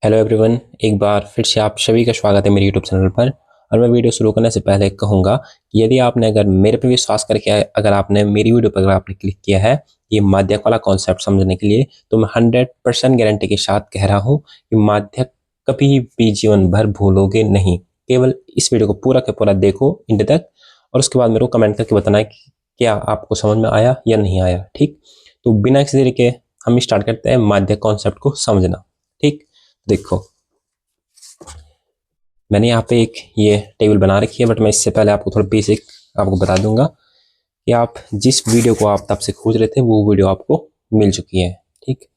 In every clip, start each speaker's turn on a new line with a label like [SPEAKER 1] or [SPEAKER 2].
[SPEAKER 1] Hello everyone, एक बार फिर से आप सभी का स्वागत है मेरे यूट्यूब चैनल पर। और मैं वीडियो शुरू करने से पहले कहूँगा कि यदि आपने अगर मेरे पे विश्वास करके अगर आपने मेरी वीडियो पर अगर आपने क्लिक किया है ये माध्यक वाला कॉन्सेप्ट समझने के लिए, तो मैं 100% गारंटी के साथ कह रहा हूँ कि माध्यक कभी भी जीवन भर भूलोगे नहीं। केवल इस वीडियो को पूरा का पूरा देखो इंड तक, और उसके बाद मेरे को कमेंट करके बताना है कि क्या आपको समझ में आया या नहीं आया। ठीक, तो बिना किसी देरी के हम स्टार्ट करते हैं माध्यक कॉन्सेप्ट को समझना। ठीक, देखो मैंने यहाँ पे एक ये टेबल बना रखी है, बट मैं इससे पहले आपको थोड़ा बेसिक आपको बता दूंगा कि आप जिस वीडियो को आप तब से खोज रहे थे वो वीडियो आपको मिल चुकी है। ठीक,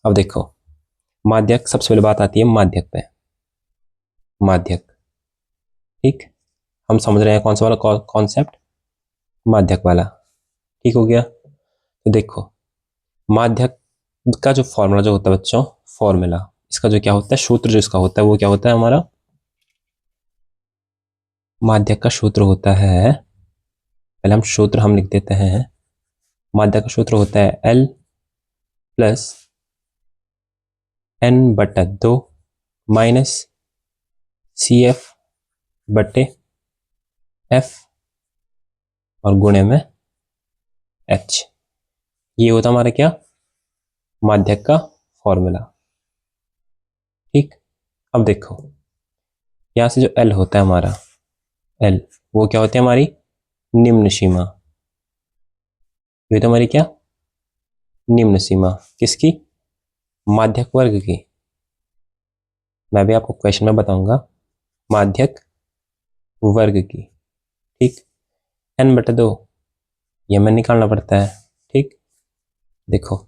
[SPEAKER 1] अब देखो माध्यक, सबसे पहले बात आती है माध्यक पे। माध्यक, ठीक, हम समझ रहे हैं कौन सा वाला कॉन्सेप्ट, माध्यक वाला। ठीक हो गया। तो देखो माध्यक का जो फॉर्मूला जो होता है बच्चों, फॉर्मूला इसका जो क्या होता है, सूत्र जो इसका होता है वो क्या होता है हमारा, माध्यक का सूत्र होता है, पहले हम सूत्र हम लिख देते हैं। माध्यक का सूत्र होता है L plus N/2 minus CF बटे F और गुणे में H। ये होता हमारा क्या, माध्यक का फॉर्मूला। ठीक, अब देखो यहां से जो L होता है हमारा, L वो क्या होती है हमारी निम्न सीमा। ये होती है हमारी क्या, निम्न सीमा किसकी, माध्यक वर्ग की। मैं भी आपको क्वेश्चन में बताऊंगा, माध्यक वर्ग की। ठीक, N/2 ये हमें निकालना पड़ता है। ठीक, देखो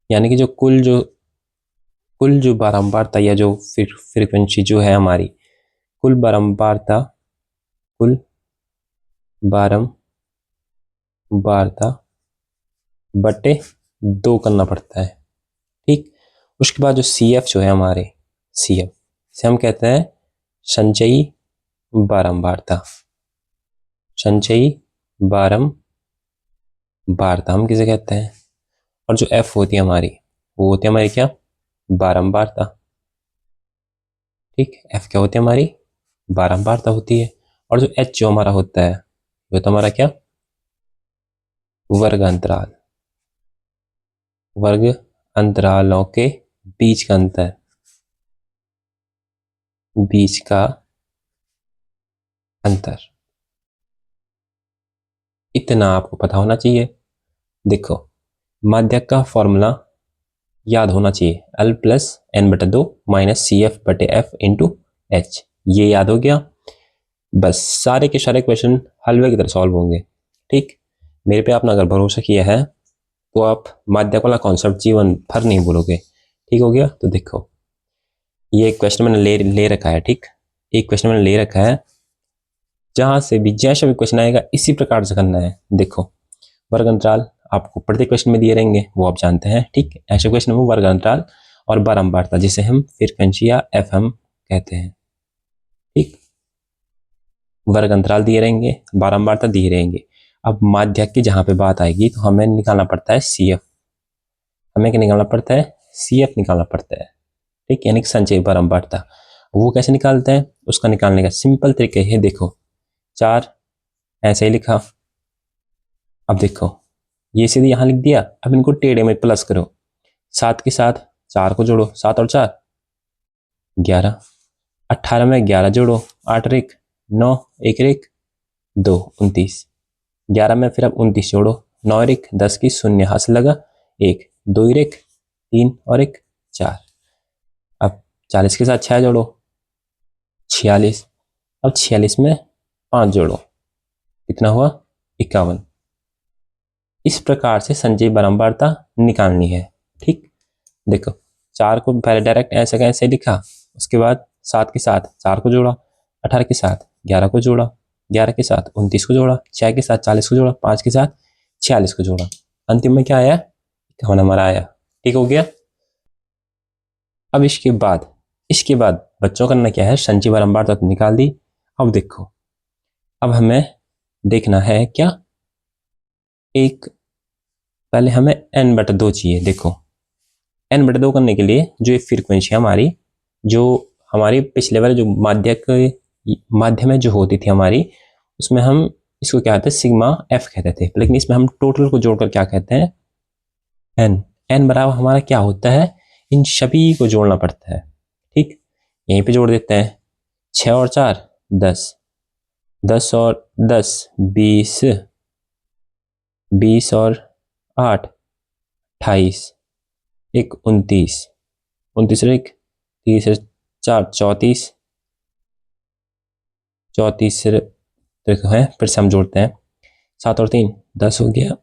[SPEAKER 1] यानी कि जो कुल जो बारंबारता या जो फ्रीक्वेंसी जो है हमारी, कुल बारंबारता बटे 2 करना पड़ता है। ठीक, उसके बाद जो CF जो है हमारे, CF से हम कहते हैं संचयी बारंबारता। संचयी बारंबारता हम किसे कहते हैं, और जो F होती है हमारी वो होती है हमारी क्या, बारंबारता। ठीक, F क्या होती है हमारी, बारंबारता होती है। और जो H जो हमारा होता है वो तो हमारा क्या, वर्ग अंतराल। वर्ग अंतरालों के बीच का अंतर, बीच का अंतर, इतना आपको पता होना चाहिए। देखो माध्यक का फॉर्मूला याद होना चाहिए, L plus N/2 minus CF बटे F इंटू H। ये याद हो गया, बस सारे के सारे क्वेश्चन हलवे की तरह सॉल्व होंगे। ठीक, मेरे पे आपने अगर भरोसा किया है तो आप माध्यक वाला कॉन्सेप्ट जीवन भर नहीं भूलोगे। ठीक हो गया। तो देखो ये एक क्वेश्चन मैंने ले रखा है। ठीक, एक क्वेश्चन मैंने ले रखा है, जहां से भी जैसा भी क्वेश्चन आएगा इसी प्रकार से करना है। देखो वर्ग अंतराल आपको प्रत्येक क्वेश्चन में दिए रहेंगे, वो आप जानते हैं। ठीक, ऐसे क्वेश्चन में वर्ग अंतराल और बारंबारता जिसे हम फ्रीक्वेंसी या FM कहते हैं। ठीक, वर्ग अंतराल दिए रहेंगे, बारंबारता दिए रहेंगे। अब माध्यक की जहां पे बात आएगी तो हमें निकालना पड़ता है CF। हमें क्या निकालना पड़ता है, CF निकालना पड़ता है। ठीक, यानी कि संचयी बारंबारता। वो कैसे निकालते हैं, उसका निकालने का सिंपल तरीका है, देखो 4 ऐसे ही लिखा। अब देखो ये सीधे यहां लिख दिया, अब इनको टेढ़े में प्लस करो, 7 के साथ 4 को जोड़ो, 7 और 4 11, 18 में 11 जोड़ो, 8 रेख 9, 1 रेख 2 29, 11 में फिर अब 29 जोड़ो, 9 रेख 10 की शून्य हाथ से लगा 1, 2 रेख 3 और 1 4। अब 40 के साथ 6 जोड़ो 46, अब 46 में 5 जोड़ो, कितना हुआ 51। इस प्रकार से संचयी बारंबारता निकालनी है। ठीक, देखो 4 को पहले डायरेक्ट ऐसे कैसे लिखा, उसके बाद 7 के साथ 4 को जोड़ा, 18 के साथ 11 को जोड़ा, 11 के साथ 29 को जोड़ा, 6 के साथ 40 को जोड़ा, 5 के साथ 46 को जोड़ा, अंतिम में क्या आया, 51 हमारा आया। ठीक हो गया। अब इसके बाद बच्चों करना क्या है, संचयी बारंबारता तो निकाल दी। अब देखो अब हमें देखना है क्या, एक पहले हमें N/2 चाहिए। देखो n बटे 2 करने के लिए जो ये फ्रीक्वेंसी हमारी, जो हमारी पिछले वाले जो माध्य में जो होती थी हमारी, उसमें हम इसको क्या कहते हैं, सिग्मा f कहते थे, लेकिन इसमें हम टोटल को जोड़कर क्या कहते हैं, n। n बराबर हमारा क्या होता है, इन सभी को जोड़ना पड़ता है। ठीक, यहीं पे जोड़ देते हैं, 6 और 4 10, 10 और 10 20, 20 और 8 28, 1 29, 29 और 1 30 और 4 34, 34 से देखो है, फिर से हम जोड़ते हैं, 7 और 3 10 हो गया।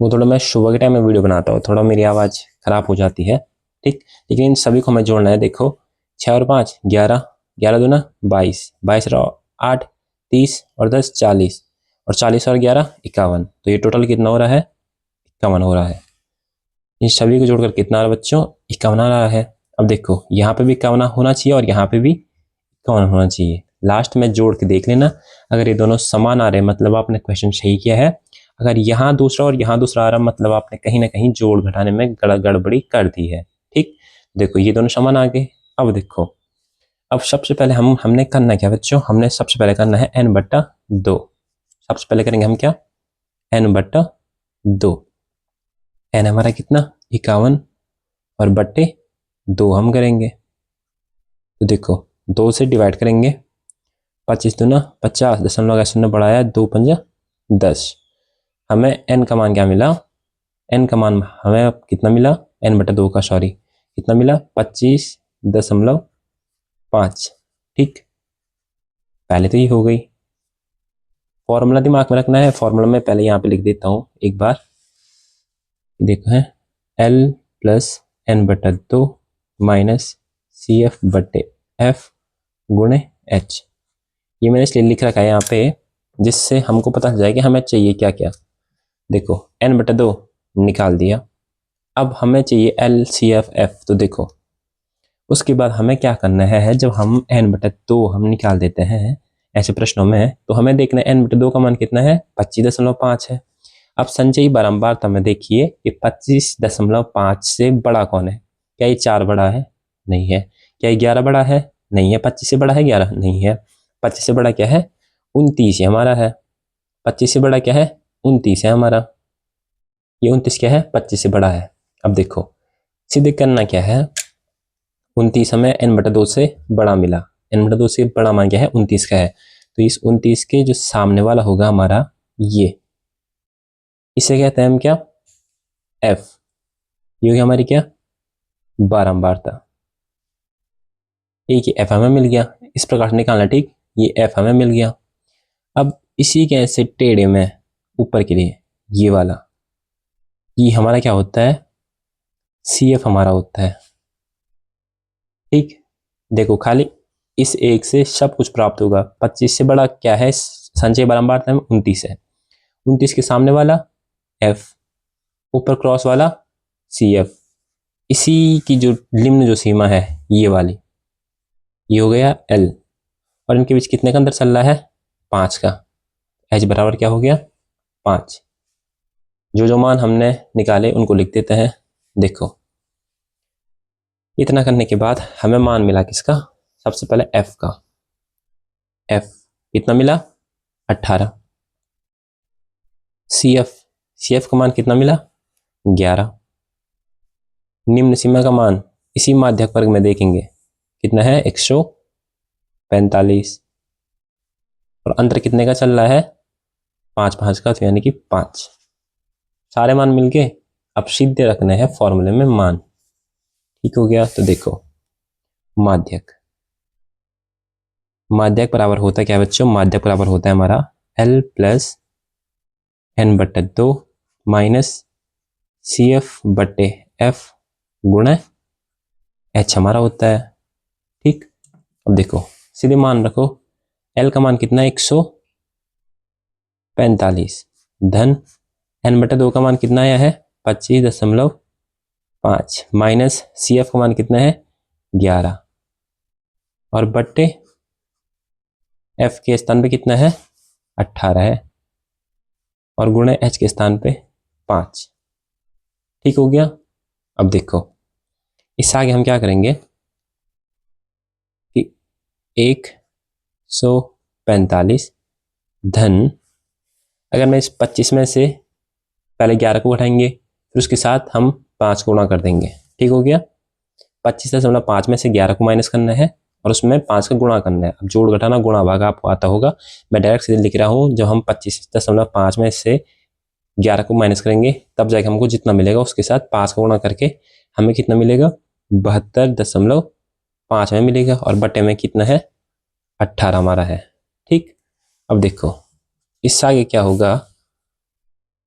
[SPEAKER 1] वो थोड़ा मैं सुबह के टाइम में वीडियो बनाता हूँ, थोड़ा मेरी आवाज़ खराब हो जाती है। ठीक, लेकिन इन सभी को हमें जोड़ना है। देखो 6 और 5 11, 11 दूना 22, 22 और 8 30 और 10 40, और 40 और 11 51, तो ये टोटल कितना हो रहा है, 51 हो रहा है। इन सभी को जोड़कर कितना आ रहा है बच्चों, 51 आ रहा है। अब देखो यहाँ पे भी 51 होना चाहिए और यहाँ पे भी 51 होना चाहिए। लास्ट में जोड़ के देख लेना, अगर ये दोनों समान आ रहे हैं मतलब आपने क्वेश्चन सही किया है। अगर यहाँ दूसरा और यहाँ दूसरा आ रहा मतलब आपने कहीं ना कहीं जोड़ घटाने में गड़बड़ी कर दी है। ठीक, देखो ये दोनों समान आ गए। अब देखो, अब सबसे पहले हमने करना क्या बच्चों, हमने सबसे पहले करना है n बट्टा 2। सबसे पहले करेंगे हम क्या, n बट्टा 2। n हमारा कितना 51 और बट्टे 2 हम करेंगे, तो देखो 2 से डिवाइड करेंगे, 25 दूना 50, दशमलव का शून्य बढ़ाया 2 पंजा 10। हमें n का मान क्या मिला, n का मान हमें अब कितना मिला, n बटा 2 का सॉरी कितना मिला 25.5। ठीक, पहले तो ये हो गई। फॉर्मूला दिमाग में रखना है, फॉर्मूला में पहले यहाँ पे लिख देता हूँ एक बार, देखो है L प्लस n बटा 2 माइनस CF बटे F गुणे H। ये मैंने इसलिए लिख रखा है यहाँ पे जिससे हमको पता चल जाए कि हमें चाहिए क्या क्या। देखो n बटा 2 निकाल दिया, अब हमें चाहिए LCF। तो देखो उसके बाद हमें क्या करना है, जब हम n बटा 2 हम निकाल देते हैं ऐसे प्रश्नों में, तो हमें देखना है n बटा 2 का मान कितना है, 25.5 है। अब संचयी बारंबारता में देखिए कि 25.5 से बड़ा कौन है, क्या ये 4 बड़ा है, नहीं है। क्या ये 11 बड़ा है, नहीं है। 25 से बड़ा है 11, नहीं है। 25 से बड़ा क्या है, 29 है हमारा है। 25 से बड़ा क्या है, 29 है हमारा। ये 29 क्या है, 25 से बड़ा है। अब देखो सीधे करना क्या है, 29 हमें n बटा 2 से बड़ा मिला, n बटा 2 से बड़ा मान क्या है, 29 का है। तो इस 29 के जो सामने वाला होगा हमारा ये, इसे कहते हैं हम क्या, f। ये होगी हमारी क्या, बारंबारता। एक f हमें मिल गया, इस प्रकार से निकालना। ठीक, ये f हमें मिल गया। अब इसी के ऐसे टेढ़े में ऊपर के लिए ये वाला, ये हमारा क्या होता है, CF हमारा होता है। ठीक, देखो खाली इस एक से सब कुछ प्राप्त होगा। 25 से बड़ा क्या है, संचय बारंबारता में 29 है। 29 के सामने वाला F, ऊपर क्रॉस वाला CF, इसी की जो निम्न जो सीमा है ये वाली, ये हो गया L, और इनके बीच कितने का अंतर चल रहा है, 5 का। H बराबर क्या हो गया, 5। जो मान हमने निकाले उनको लिख देते हैं। देखो इतना करने के बाद हमें मान मिला किसका, सबसे पहले F का। F कितना मिला, 18। CF का मान कितना मिला, 11। निम्न सीमा का मान इसी माध्यक वर्ग में देखेंगे कितना है, 145। और अंतर कितने का चल रहा है, 5 5 का, तो यानी कि 5। सारे मान मिलके अब सीधे रखने हैं फॉर्मूले में मान। ठीक हो गया। तो देखो माध्यक बराबर होता है क्या बच्चों, माध्यक बराबर होता है हमारा L प्लस n बटे 2 माइनस CF बटे F गुणा H हमारा होता है। ठीक, अब देखो सीधे मान रखो, L का मान कितना है, 145 धन n बटे 2 का मान कितना आया है, 25.5 माइनस CF का मान कितना है, 11, और बट्टे F के स्थान पे कितना है, 18 है, और गुणे H के स्थान पे 5। ठीक हो गया। अब देखो इससे आगे हम क्या करेंगे कि 145 धन, अगर मैं इस 25 में से पहले 11 को उठाएंगे फिर उसके साथ हम 5 को गुणा कर देंगे, ठीक हो गया। 25.5 में से 11 को माइनस करना है और उसमें 5 का गुणा करना है। अब जोड़ घटाना गुणा भाग आपको आता होगा, मैं डायरेक्ट सीधे लिख रहा हूँ। जब हम 25.5 में से 11 को माइनस करेंगे तब जाके हमको जितना मिलेगा उसके साथ 5 का गुणा करके हमें कितना मिलेगा 72.5 में मिलेगा, और बटे में कितना है 18 हमारा है, ठीक। अब देखो इससे आगे क्या होगा,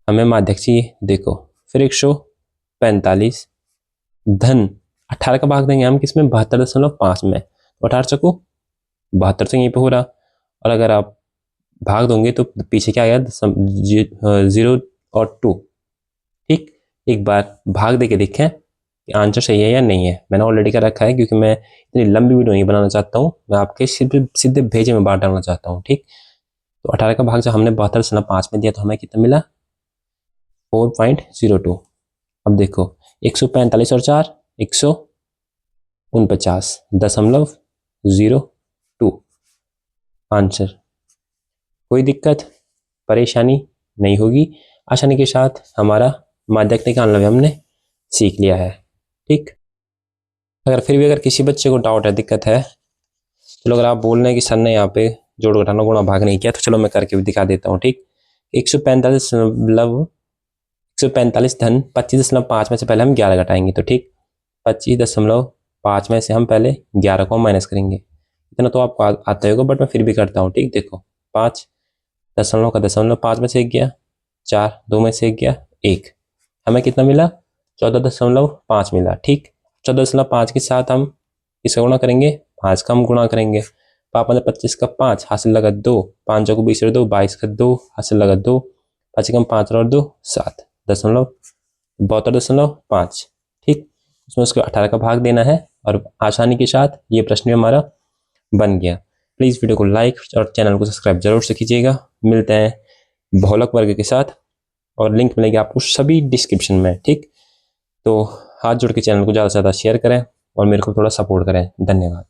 [SPEAKER 1] हमें माध्यक चाहिए। देखो फिर 145 धन 18 का भाग देंगे हम किसमें 72.5 में, 18 चको 72 से यहीं पे हो रहा, और अगर आप भाग दोगे तो पीछे क्या आएगा 0 और 2, ठीक। एक बार भाग दे के देखें कि आंसर सही है या नहीं है। मैंने ऑलरेडी कर रखा है क्योंकि मैं इतनी लंबी वीडियो नहीं बनाना चाहता हूँ, मैं आपके सीधे भेजे में बांट डालना चाहता हूँ, ठीक। तो 18 का भाग जब हमने 72.5 में दिया तो हमें कितना मिला 4.02। अब देखो 145 और 4 149.02 आंसर। कोई दिक्कत परेशानी नहीं होगी, आसानी के साथ हमारा माध्यक निकालना भी हमने सीख लिया है, ठीक। अगर फिर भी अगर किसी बच्चे को डाउट है, दिक्कत है, चलो अगर आप बोल रहे हैं कि सर ने यहाँ पे जोड़ घटाना गुणा भाग नहीं किया तो चलो मैं करके भी दिखा देता हूँ, ठीक। 145 धन 25.5 में से पहले हम 11 घटाएंगे, तो ठीक 25.5 में से हम पहले 11 को माइनस करेंगे। इतना तो आपको आता होगा बट मैं फिर भी करता हूँ, ठीक। देखो 5 दशमलव का दशमलव 5 में से 1 गया, 4 2 में से 1 गया 1, हमें कितना मिला 14.5 मिला, ठीक। 14.5 के साथ हम इसका गुणा करेंगे, 5 का हम गुणा करेंगे, 25 का 5 हासिल लगा 2, 5 को 20 और 2 22 का 2 हासिल लगा 2, 5 कम 5 और 2 7 दशमलव 72.5, ठीक। उसमें उसको 18 का भाग देना है और आसानी के साथ ये प्रश्न भी हमारा बन गया। प्लीज़ वीडियो को लाइक और चैनल को सब्सक्राइब जरूर से कीजिएगा। मिलते हैं बहुलक वर्ग के साथ और लिंक मिलेगी आपको सभी डिस्क्रिप्शन में, ठीक। तो हाथ जोड़ के चैनल को ज़्यादा से ज़्यादा शेयर करें और मेरे को थोड़ा सपोर्ट करें। धन्यवाद।